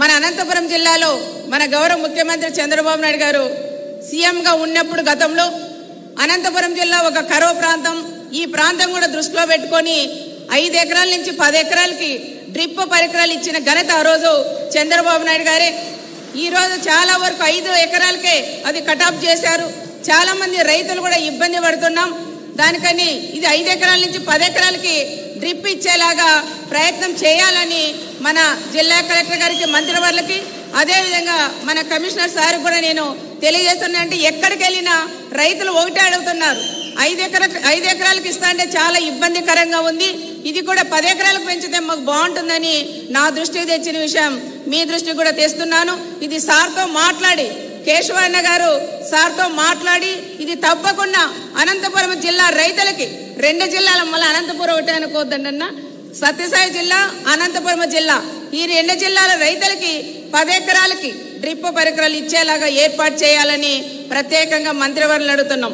మన అనంతపురం జిల్లాలో మన గౌరవ ముఖ్యమంత్రి చంద్రబాబు నాయుడు గారు సీఎంగా ఉన్నప్పుడు గతంలో అనంతపురం జిల్లా ఒక కరువు ప్రాంతం. ఈ ప్రాంతం కూడా దృష్టిలో పెట్టుకొని 5 ఎకరాల నుంచి 10 ఎకరాలకి డ్రిప్ పరికరాలు ఇచ్చిన ఘనత ఆ రోజు చంద్రబాబు నాయుడు గారే. ఈ రోజు చాలా వరకు 5 ఎకరాలకే అది కటాఫ్ చేశారు. చాలా మంది రైతులు కూడా ఇబ్బంది పడుతున్నాం. దానికని ఇది 5 ఎకరాల నుంచి 10 ఎకరాలకి డ్రిప్ ఇచ్చేలాగా ప్రయత్నం చేయాలని మన జిల్లా కలెక్టర్ గారికి, మంత్రివర్లకి, అదేవిధంగా మన కమిషనర్ సార్ కూడా నేను తెలియజేస్తున్నా. అంటే ఎక్కడికి వెళ్ళినా రైతులు ఒకటే అడుగుతున్నారు, 5 ఎకరాలకు ఇస్తా అంటే చాలా ఇబ్బందికరంగా ఉంది, ఇది కూడా 10 ఎకరాలకు పెంచితే మాకు బాగుంటుందని నా దృష్టికి తెచ్చిన విషయం మీ దృష్టికి కూడా తెస్తున్నాను. ఇది సార్తో మాట్లాడి, కేశవన్న గారు సార్తో మాట్లాడి ఇది తప్పకుండా అనంతపురం జిల్లా రైతులకి, 2 జిల్లాల మళ్ళీ అనంతపురం ఒకటే అనుకోవద్దండి అన్న, సత్యసాయి జిల్లా, అనంతపురం జిల్లా, ఈ 2 జిల్లాల రైతులకి 10 ఎకరాలకి డ్రిప్ పరికరాలు ఇచ్చేలాగా ఏర్పాటు చేయాలని ప్రత్యేకంగా మంత్రివర్యులను అడుగుతున్నాం.